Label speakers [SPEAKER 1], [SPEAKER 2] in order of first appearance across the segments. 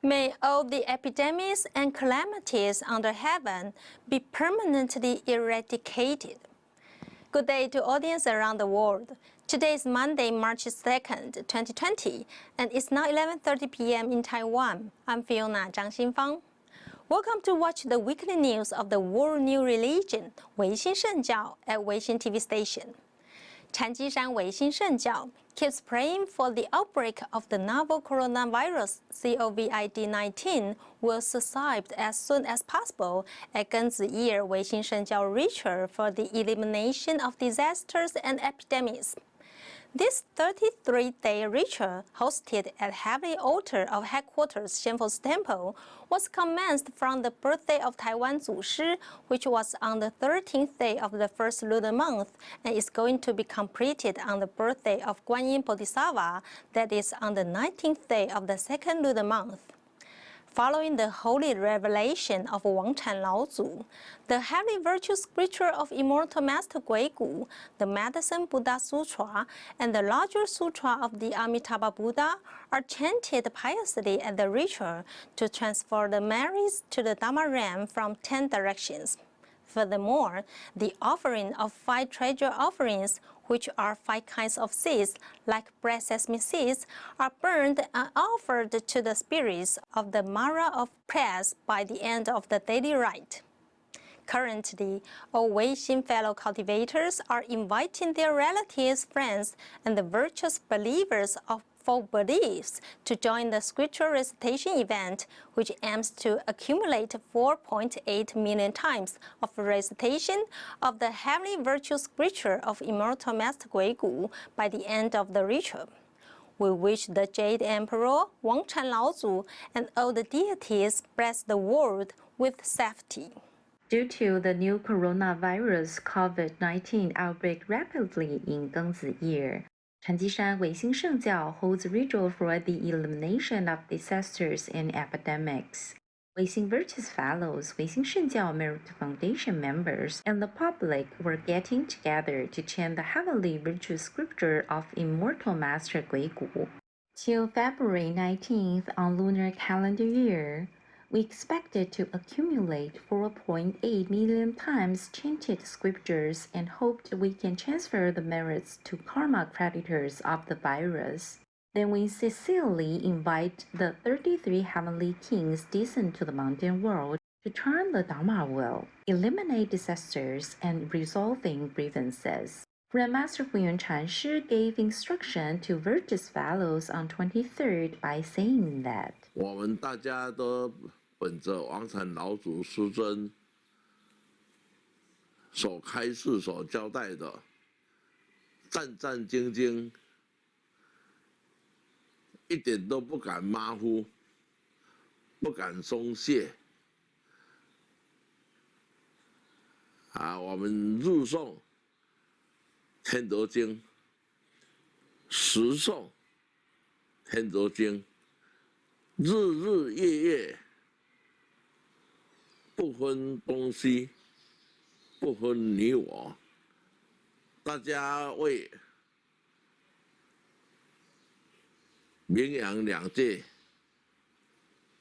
[SPEAKER 1] May all the epidemics and calamities under heaven be permanently eradicated. Good day to audience around the world. Today is Monday, March 2nd, 2020, and it's now 11:30 p.m. in Taiwan. I'm Fiona Zhang Xinfang. Welcome to watch the weekly news of the world new religion, Weixin Shengjiao, at Weixin TV station. Chanjishan Weixin Shengjiao keeps praying for the outbreak of the novel coronavirus COVID-19 will subside as soon as possible at Genzhi Weixin Shengjiao ritual for the elimination of disasters and epidemics. This 33-day ritual, hosted at Heavenly Altar of Headquarters Xianfou's Temple, was commenced from the birthday of Taiwan Zushi, which was on the 13th day of the first lunar month, and is going to be completed on the birthday of Guanyin Bodhisattva, that is on the 19th day of the second lunar month. Following the holy revelation of Wangchan Laozu, the heavenly virtue scripture of Immortal Master Guigu, the Medicine Buddha Sutra, and the larger Sutra of the Amitabha Buddha are chanted piously at the ritual to transfer the merits to the Dharma realm from 10 directions. Furthermore, the offering of 5 treasure offerings, which are 5 kinds of seeds, like bread sesame seeds, are burned and offered to the spirits of the Mara of prayers by the end of the daily rite. Currently, all Weixin fellow cultivators are inviting their relatives, friends, and the virtuous believers of folk beliefs to join the scripture recitation event, which aims to accumulate 4.8 million times of recitation of the heavenly virtue scripture of Immortal Master Guigu by the end of the ritual. We wish the Jade Emperor, Wangchan Laozu, and all the deities bless the world with safety.
[SPEAKER 2] Due to the new coronavirus COVID-19 outbreak rapidly in Genzhi year, Chanjishan Weixin Shengjiao holds a ritual for the elimination of disasters and epidemics. Weixin Virtuous Fellows, Weixin Shengjiao Merit Foundation members, and the public were getting together to chant the heavenly virtuous scripture of Immortal Master Guigu. Till February 19th on lunar calendar year, we expected to accumulate 4.8 million times chanted scriptures and hoped we can transfer the merits to karma creditors of the virus. Then we sincerely invite the 33 heavenly kings descend to the mountain world to turn the Dharma wheel, eliminate disasters, and resolving grievances. Grandmaster Huiyuan Chanshi gave instruction to Virtuous Fellows on 23rd by saying that
[SPEAKER 3] 我们大家都本着王禅老祖师尊所开示、所交代的，战战兢兢，一点都不敢马虎，不敢松懈。我们入诵天德经，时诵天德经，日日夜夜。不分东西，不分你我，大家为名扬两界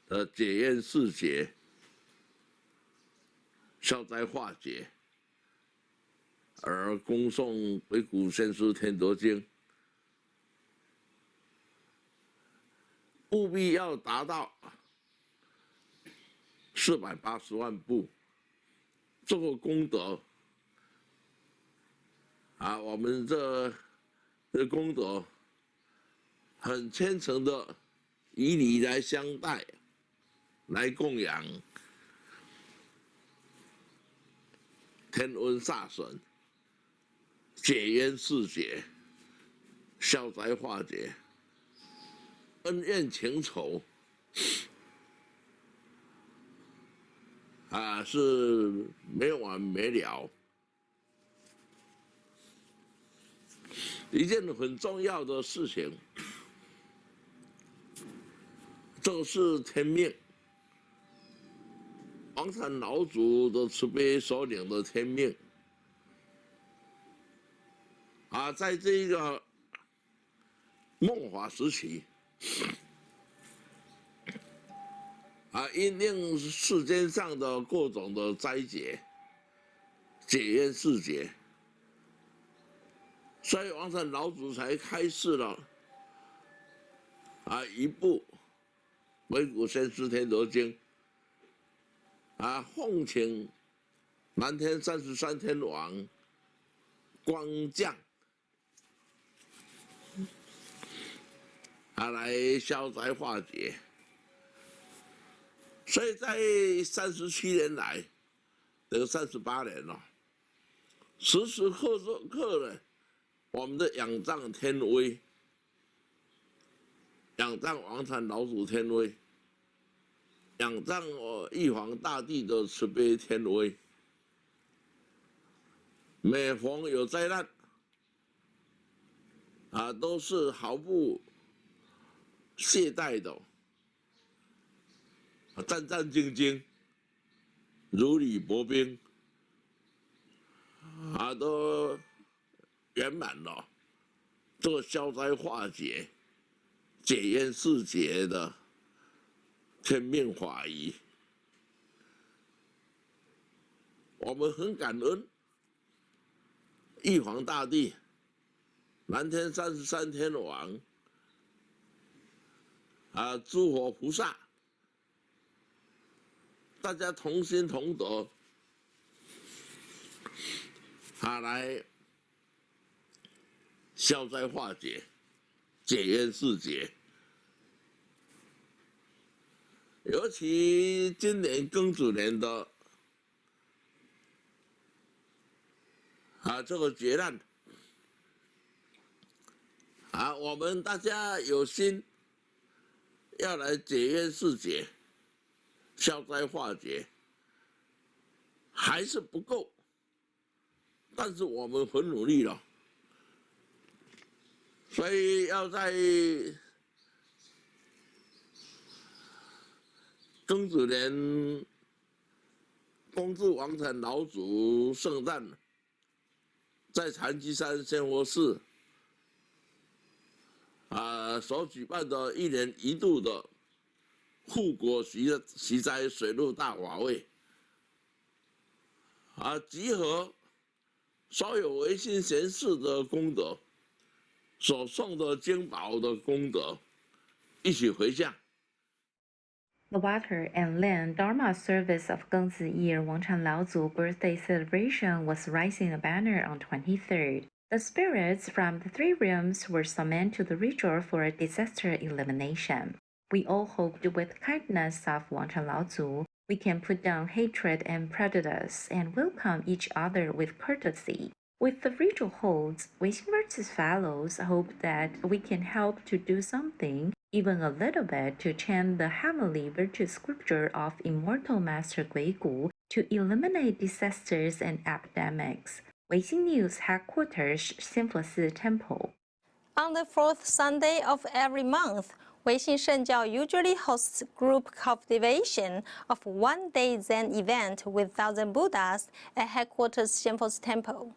[SPEAKER 3] 的解冤释结、消灾化解，而恭诵鬼谷先师天德经，务必要达到480万部，这个功德我们这功德很虔诚的以礼来相待，来供养天恩煞神，解冤释结，消灾化解，恩怨情仇。是没完没了。一件很重要的事情，这是天命。王禅老祖的慈悲所领的天命，在这一个末法时期，因应世间上的各种的灾劫、解冤释结，所以王禅老祖才开示了一部《维古先师天罗经》，奉请南天33天王光降来消灾化解。所以在37年来，这38年了，时时刻刻呢，我们的仰仗天威，仰仗王禅老祖天威，仰仗玉皇大帝的慈悲天威。每逢有灾难，都是毫不懈怠的，战战兢兢，如履薄冰，都圆满了这个消灾化解、解冤释结的天命法仪。我们很感恩玉皇大帝、南天33天王诸佛菩萨，大家同心同德，来消灾化解、解冤释结。尤其今年庚子年的这个劫难，我们大家有心要来解冤释结、消灾化解，还是不够。但是我们很努力了，所以要在庚子年恭祝王禅老祖圣诞，在禅机山仙佛寺所举办的1年1度的护国息灾水陆大法会，集合所有维信贤士的功德，所送的经宝的功德，一起回向。
[SPEAKER 2] The Water and Land Dharma service of Gengzi Year Wangchan Laozu birthday celebration was raising a banner on 23rd. The spirits from the 3 realms were summoned to the ritual for a disaster elimination. We all hoped with kindness of Wangchan Laozu, we can put down hatred and prejudice and welcome each other with courtesy. With the ritual holds, Weixin Virtue's fellows hope that we can help to do something, even a little bit, to chant the heavenly virtue scripture of immortal Master Guigu to eliminate disasters and epidemics. Weixin News Headquarters, Xinfesi Temple.
[SPEAKER 1] On the 4th Sunday of every month, Weixin Shengjiao usually hosts group cultivation of one-day Zen event with 1,000 Buddhas at headquarters Xinfesi Temple.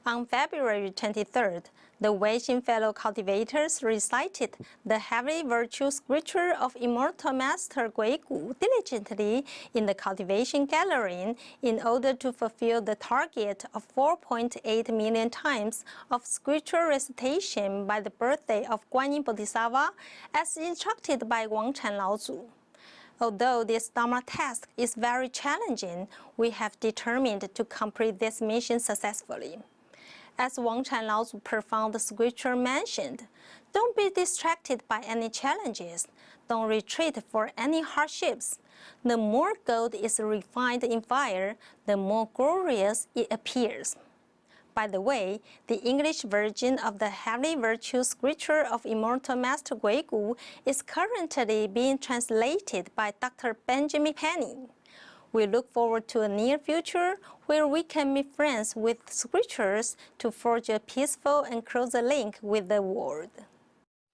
[SPEAKER 1] On February 23rd, the Weixin fellow cultivators recited the heavenly virtue scripture of immortal Master Guigu diligently in the cultivation gallery in order to fulfill the target of 4.8 million times of scriptural recitation by the birthday of Guanyin Bodhisattva, as instructed by Wangchan Laozu. Although this Dharma task is very challenging, we have determined to complete this mission successfully. As Wangchan Laozu profound scripture mentioned, don't be distracted by any challenges, don't retreat for any hardships. The more gold is refined in fire, the more glorious it appears. By the way, the English version of the Heavenly Virtue Scripture of Immortal Master Guigu is currently being translated by Dr. Benjamin Penny. We look forward to a near future where we can be friends with scriptures to forge a peaceful and closer link with the world.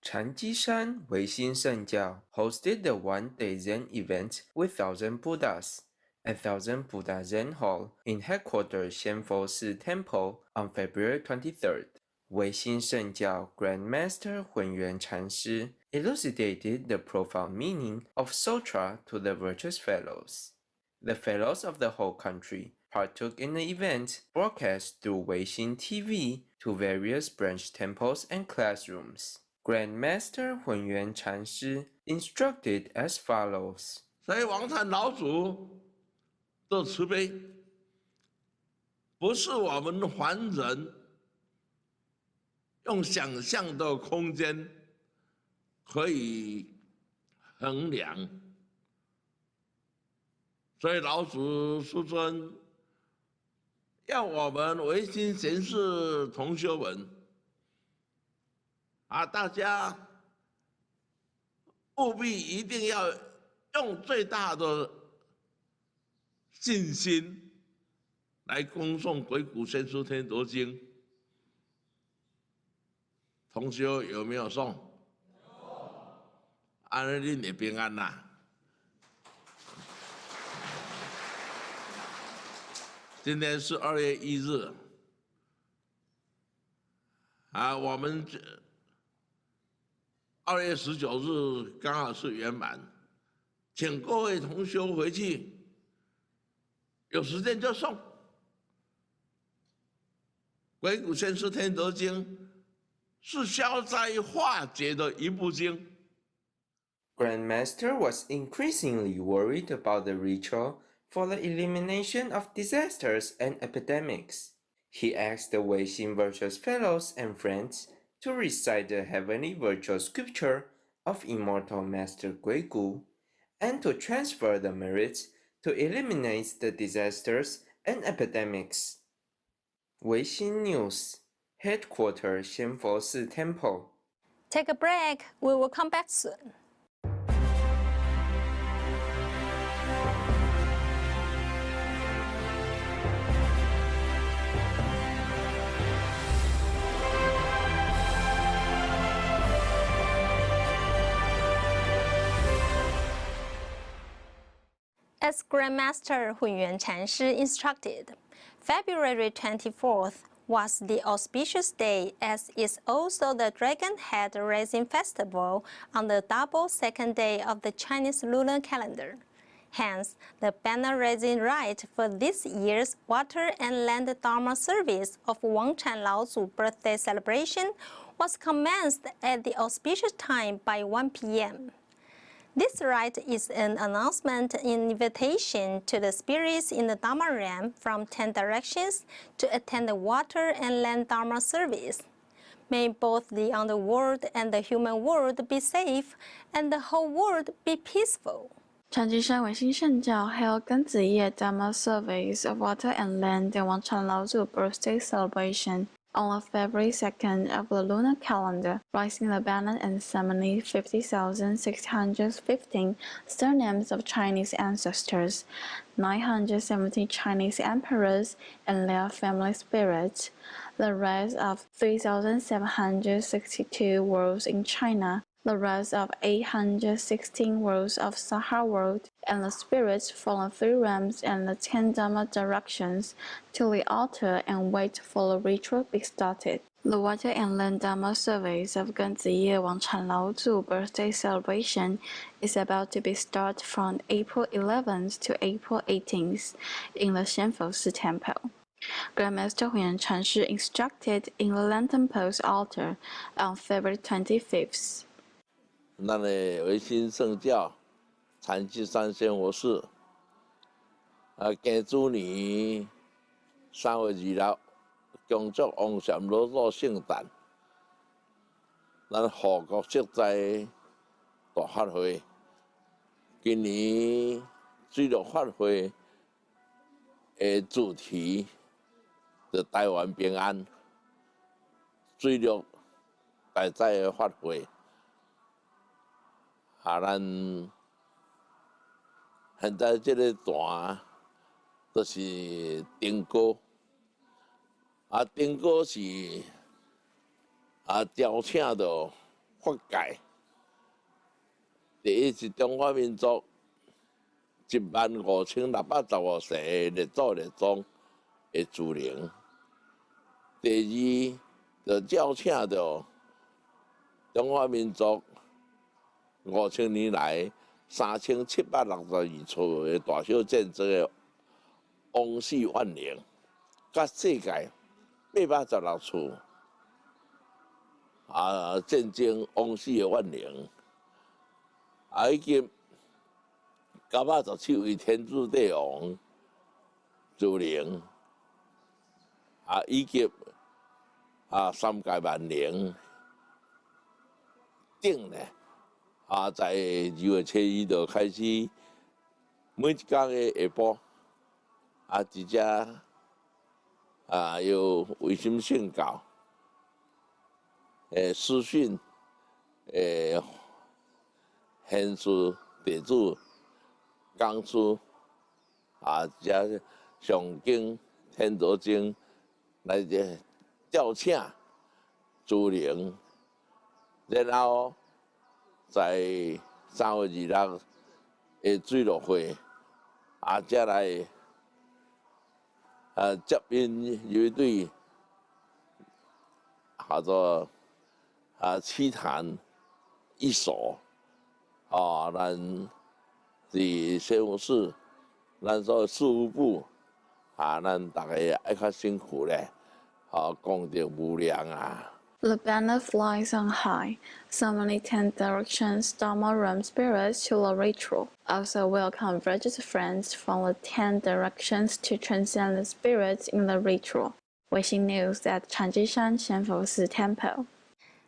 [SPEAKER 4] Chanjisan Weixin Shengjiao hosted the one-day Zen event with 1,000 Buddhas at 1,000 Buddha Zen Hall in headquarters Xianfo Si Temple on February 23rd. 唯心圣教 Grandmaster 混元禅师 elucidated the profound meaning of Sutra to the virtuous fellows. The fellows of the whole country partook in the event broadcast through Weixin TV to various branch temples and classrooms. Grandmaster 混元禅师 instructed as follows.
[SPEAKER 3] 所以王禅老祖的慈悲，不是我们凡人用想象的空间可以衡量。所以老祖师尊要我们唯心贤士同修们大家务必一定要用最大的信心来恭诵《鬼谷先师天德经》。同修有没有诵？有。你也平安啦。今天是2月1日，我们2月19日刚好是圆满，请各位同修回去，有时间就诵《鬼谷先师天德经》，是消灾化解的一部经。
[SPEAKER 4] Grandmaster was increasingly worried about the ritual for the elimination of disasters and epidemics. He asked the Weixin virtuous fellows and friends to recite the heavenly virtual scripture of immortal Master Guigu and to transfer the merits to eliminate the disasters and epidemics. Weixin News, Headquarters 仙佛寺 Temple.
[SPEAKER 1] Take a break. We will come back soon. As Grandmaster Hunyuan Chanshi instructed, February 24th was the auspicious day, as is also the Dragon Head Raising Festival on the double second day of the Chinese lunar calendar. Hence, the banner raising rite for this year's Water and Land Dharma service of Wangchan Laozu birthday celebration was commenced at the auspicious time by 1 p.m. This rite is an announcement and invitation to the spirits in the Dharma realm from 10 directions to attend the Water and Land Dharma service. May both the underworld and the human world be safe, and the whole world be peaceful.
[SPEAKER 5] 长吉山唯心圣教 held 庚子夜 Dharma service of Water and Land and Wangchan Laozu birthday celebration on February 2nd of the lunar calendar, raising the banner and summoning 50,615 surnames of Chinese ancestors, 970 Chinese emperors and their family spirits, the rest of 3,762 worlds in China, the rest of 816 worlds of Sahara world, and the spirits from the 3 realms and the 10 Dharma directions to the altar and wait for the ritual be started. The Water and Land Dharma service of Genziye Wangchan Laozu birthday celebration is about to be started from April 11th to April 18th in the Shenfo Temple. Grandmaster Huyan Chanshi instructed in the Lantern Post altar on February 25th.
[SPEAKER 3] 咱的唯心圣教禅机山仙佛寺，庚子年3月2日，恭祝王禅老祖圣诞。咱护国息灾大法会，今年水陆法会的主题就台湾平安，水陆大灾的法会。咱现在这个段就是丁歌，丁歌是邀请到法界，第一是中华民族15615世的列祖列宗的祖灵，第二就叫请到中华民族5000年来3762处的大小建筑的王室万灵，甲世界816处见证王室的万灵，已经917位天主帝王祖灵，以及3界万灵顶咧，在2月7日就开始，每一天的下晡，直接由维心宣教私讯显示地主讲出这上经天道经来叫请主灵，然后在3月26日的水落会才来接引有一对叫做七坛一手咱伫新闻室，咱所事务部咱大家爱较辛苦咧，功德无量啊。
[SPEAKER 5] The banner flies on high, summoning 10 directions Dharma realm spirits to the ritual. Also welcome registered friends from the 10 directions to transcend the spirits in the ritual. Weixin News at Changjishan Xianfo Temple.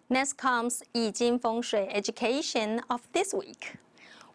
[SPEAKER 1] Next comes 易经风水education of this week.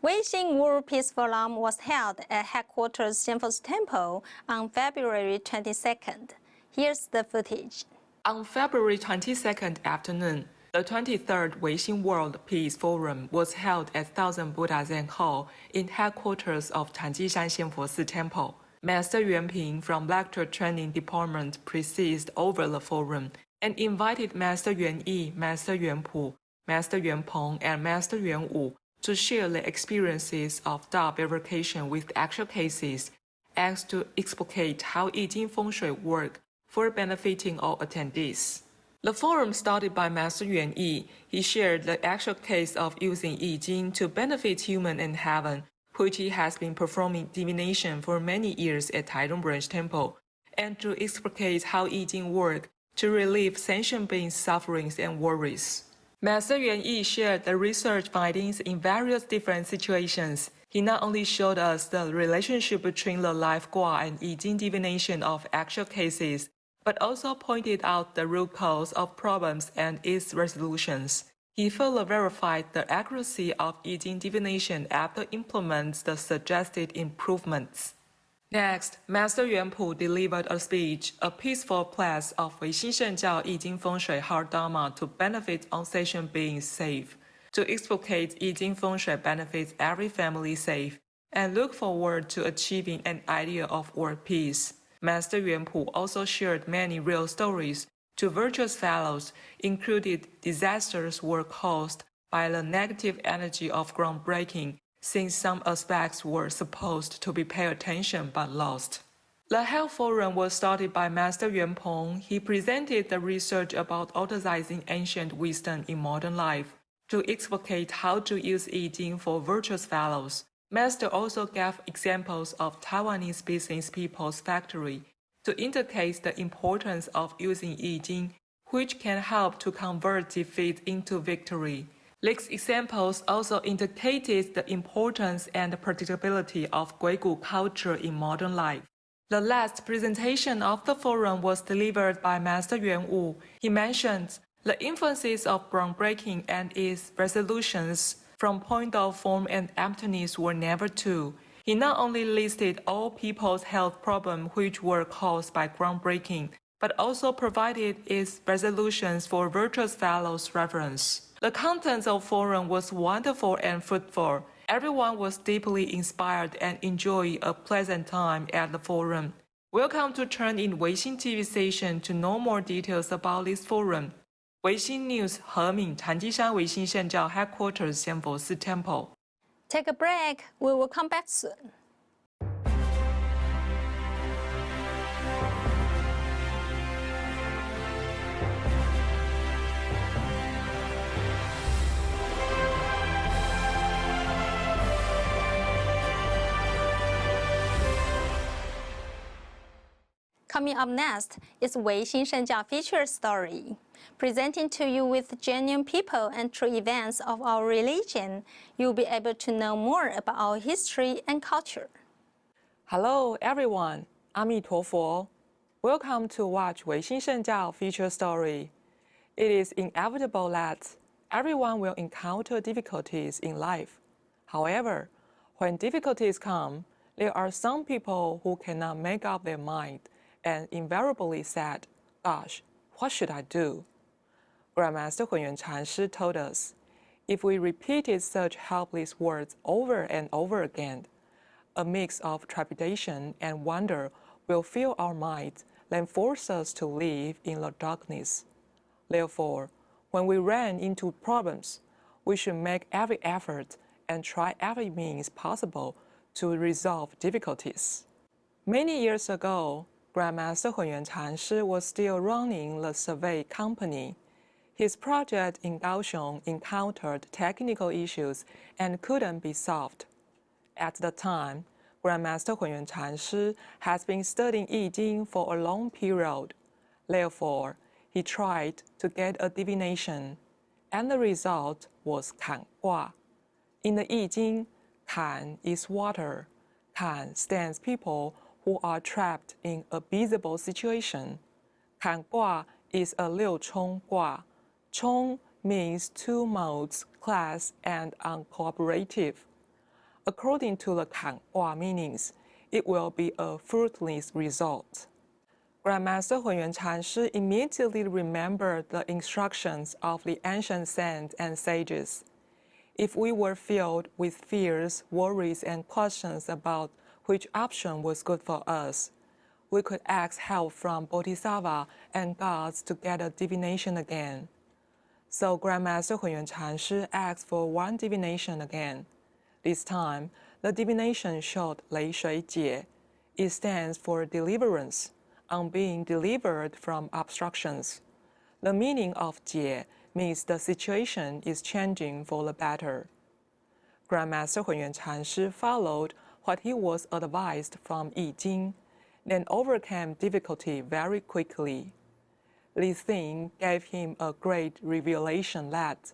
[SPEAKER 1] Weixin World Peace Forum was held at headquarters Xianfo Temple on February 22nd. Here's the footage.
[SPEAKER 6] On February 22nd afternoon, the 23rd Weixin World Peace Forum was held at Thousand Buddha Zen Hall in headquarters of Changjishan Xianfo Temple. Master Yuanping from Lecture Training Department presided over the forum and invited Master Yuanyi, Master Yuanpu, Master Yuanpeng, and Master Yuanwu to share the experiences of Dao verification with actual cases, asked to explicate how Yijing Feng Shui work for benefiting all attendees. The forum started by Master Yuanyi. He shared the actual case of using Yijing to benefit human and heaven, which he has been performing divination for many years at Taichung Branch Temple, and to explicate how Yijing work to relieve sentient beings' sufferings and worries. Master Yuanyi shared the research findings in various different situations. He not only showed us the relationship between the life gua and Yijing divination of actual cases, but also pointed out the root cause of problems and its resolutions. He further verified the accuracy of Yijing divination after implements the suggested improvements. Next, Master Yuanpu delivered a speech, a peaceful place of Weixin Shengjiao Yijing Feng Shui Heart Dharma to benefit all sentient beings safe, to explicate Yijing Feng Shui benefits every family safe, and look forward to achieving an idea of world peace. Master Yuanpu also shared many real stories to virtuous fellows, including disasters were caused by the negative energy of groundbreaking, since some aspects were supposed to be paid attention but lost. The Health Forum was started by Master Yuanpeng. He presented the research about utilizing ancient wisdom in modern life to explicate how to use Yijing for virtuous fellows. Master also gave examples of Taiwanese business people's factory to indicate the importance of using Yijing, which can help to convert defeat into victory. These examples also indicated the importance and predictability of Guigu culture in modern life. The last presentation of the forum was delivered by Master Yuanwu. He mentioned the influences of groundbreaking and its resolutions from point of form and emptiness were never two. He not only listed all people's health problems which were caused by groundbreaking, but also provided its resolutions for virtuous fellows' reference. The contents of the forum was wonderful and fruitful. Everyone was deeply inspired and enjoyed a pleasant time at the forum. Welcome to turn in Weixin TV station to know more details about this forum. Weixin News, Heming, Changjishan Weixin Shengjiao Headquarters, Xianfo Temple.
[SPEAKER 1] Take a break. We will come back soon. Coming up next is Weixin Shengjiao feature story. Presenting to you with genuine people and true events of our religion, you'll be able to know more about our history and culture.
[SPEAKER 6] Hello everyone, Aμή陀佛. Welcome to watch Weixin Shengjiao feature story. It is inevitable that everyone will encounter difficulties in life. However, when difficulties come, there are some people who cannot make up their mind and invariably said, "Gosh, what should I do?" Grandmaster Hunyuan Chanshi told us, if we repeated such helpless words over and over again, a mix of trepidation and wonder will fill our minds and force us to live in the darkness. Therefore, when we run into problems, we should make every effort and try every means possible to resolve difficulties. Many years ago, Grandmaster Hunyuan Chanshi was still running the survey company. His project in Kaohsiung encountered technical issues and couldn't be solved. At the time, Grandmaster Hunyuan Chanshi has been studying Yi Jing for a long period. Therefore, he tried to get a divination, and the result was Kan Gua. In the Yi Jing, Kan is water. Kan stands people who are trapped in a visible situation. Kan Gua is a Liu Chong Gua. Chong means two modes, class and uncooperative. According to the Kan Gua meanings, it will be a fruitless result. Grandmaster Hunyuan Chanshi immediately remembered the instructions of the ancient saints and sages. If we were filled with fears, worries, and questions about which option was good for us, we could ask help from Bodhisattva and gods to get a divination again. So Grandmaster Hunyuan Chanshi asked for one divination again. This time, the divination showed Lei Shui Jie. It stands for deliverance, on being delivered from obstructions. The meaning of Jie means the situation is changing for the better. Grandmaster Hunyuan Chanshi followed what he was advised from Yi Jing, then overcame difficulty very quickly. This thing gave him a great revelation that,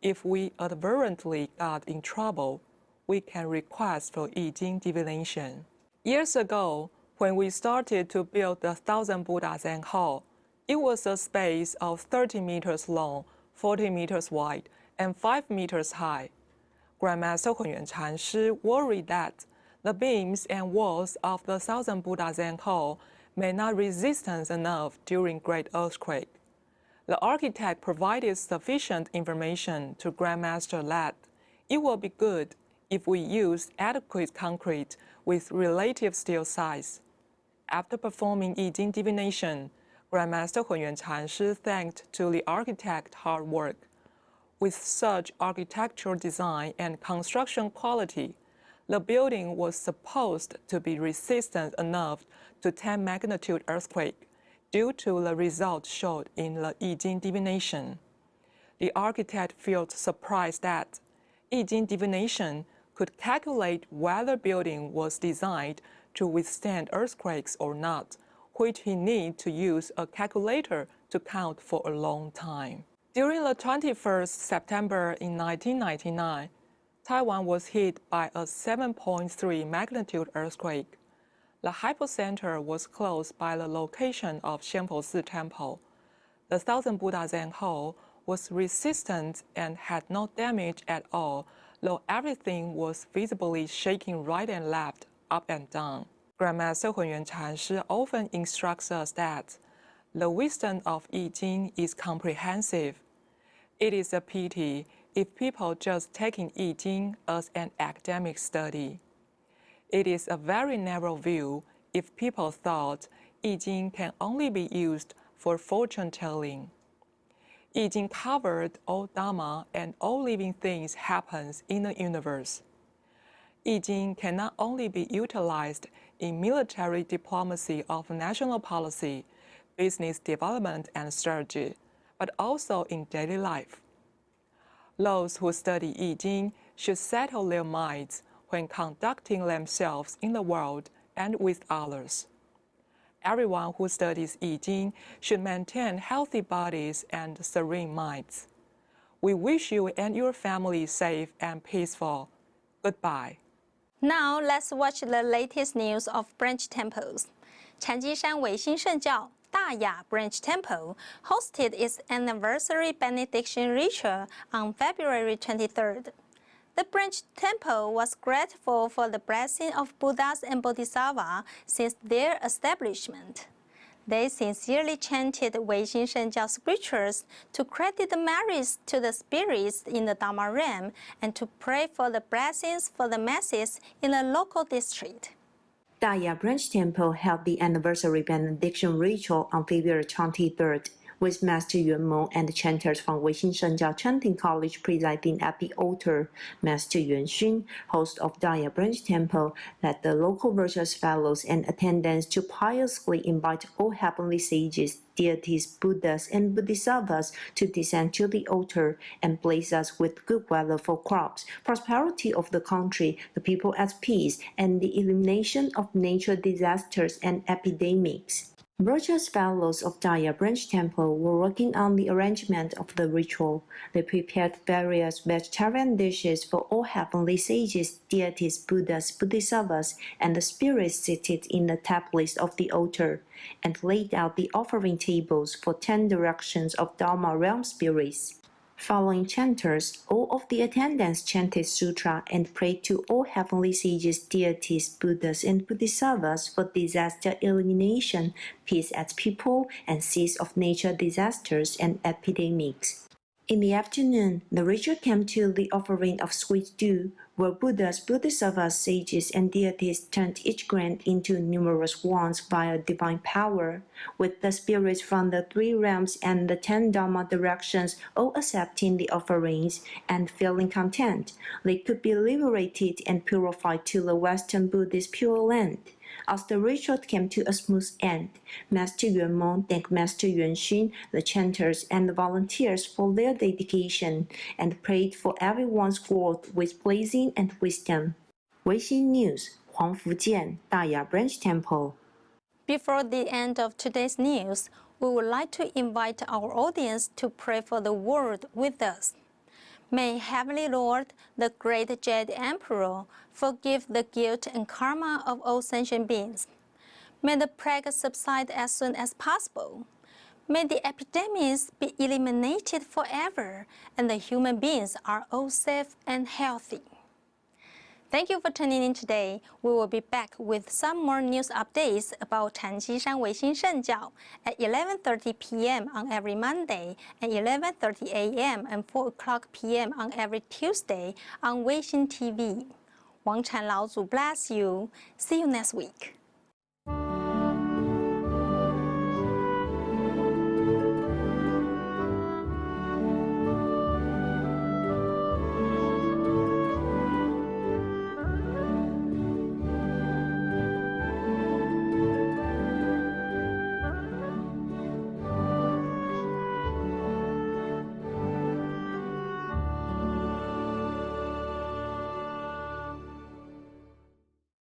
[SPEAKER 6] if we advertently got in trouble, we can request for Yi Jing divination. Years ago, when we started to build the 1000 Buddha Zen Hall, it was a space of 30 meters long, 40 meters wide, and 5 meters high. Grandmaster Hunyuan Chanshi worried that the beams and walls of the 1000 Buddha Zen Hall may not resist enough during great earthquake. The architect provided sufficient information to Grandmaster that it will be good if we use adequate concrete with relative steel size. After performing Yi Jing divination, Grandmaster Hunyuan Chanshi thanked to the architect hard work. With such architectural design and construction quality, the building was supposed to be resistant enough to 10 magnitude earthquake due to the result showed in the Yi Jing divination. The architect felt surprised that Yi Jing divination could calculate whether building was designed to withstand earthquakes or not, which he needed to use a calculator to count for a long time. During the 21st September in 1999, Taiwan was hit by a 7.3 magnitude earthquake. The hypocenter was close by the location of Xianfo Temple. The 1000 Buddha Zen Hall was resistant and had no damage at all, though everything was visibly shaking right and left, up and down. Grandmaster Hunyuan Chanshi often instructs us that the wisdom of Yi Jing is comprehensive. It is a pity if people just taking Yi Jing as an academic study. It is a very narrow view if people thought Yi Jing can only be used for fortune-telling. Yi Jing covered all Dharma and all living things happens in the universe. Yi Jing can not only be utilized in military diplomacy of national policy, business development and strategy, but also in daily life. Those who study Yi Jing should settle their minds when conducting themselves in the world and with others. Everyone who studies I Ching should maintain healthy bodies and serene minds. We wish you and your family safe and peaceful. Goodbye.
[SPEAKER 1] Now let's watch the latest news of branch temples. 禅机山唯心圣教大雅 Branch Temple hosted its anniversary benediction ritual on February 23rd. The branch temple was grateful for the blessing of Buddhas and Bodhisattvas since their establishment. They sincerely chanted Weixin Shengjiao scriptures to credit the merits to the spirits in the Dharma realm and to pray for the blessings for the masses in the local district.
[SPEAKER 7] Daya Branch Temple held the anniversary benediction ritual on February 23rd, with Master Yuan Meng and chanters from Weixin Shengjiao Chanting College presiding at the altar. Master Yuan Xun, host of Daya Branch Temple, led the local virtuous fellows and attendants to piously invite all heavenly sages, deities, Buddhas, and Bodhisattvas to descend to the altar and bless us with good weather for crops, prosperity of the country, the people at peace, and the elimination of natural disasters and epidemics. Virtuous fellows of Daya Branch Temple were working on the arrangement of the ritual. They prepared various vegetarian dishes for all heavenly sages, deities, Buddhas, Bodhisattvas, and the spirits seated in the tablets of the altar, and laid out the offering tables for 10 directions of Dharma realm spirits. Following chanters, all of the attendants chanted sutra and prayed to all heavenly sages, deities, Buddhas, and Bodhisattvas for disaster elimination, peace at people, and cease of nature disasters and epidemics. In the afternoon, the ritual came to the offering of sweet dew, where Buddhas, Bodhisattvas, sages, and deities turned each grain into numerous wands via divine power, with the spirits from the 3 realms and the 10 Dharma directions all accepting the offerings and feeling content. They could be liberated and purified to the Western Buddhist Pure Land. As the ritual came to a smooth end, Master Yuan Meng thanked Master Yuan Xun, the chanters, and the volunteers for their dedication, and prayed for everyone's growth with blessing and wisdom. Weixin News, Huangfujian, Daya Branch Temple.
[SPEAKER 1] Before the end of today's news, we would like to invite our audience to pray for the world with us. May Heavenly Lord, the great Jade Emperor, forgive the guilt and karma of all sentient beings. May the plague subside as soon as possible. May the epidemics be eliminated forever, and the human beings are all safe and healthy. Thank you for tuning in today. We will be back with some more news updates about Chanjishan Weixin Shengjiao at 11:30 p.m. on every Monday and 11:30 a.m. and 4 o'clock p.m. on every Tuesday on Weixin TV. Wang Chan Lao Zu bless you. See you next week.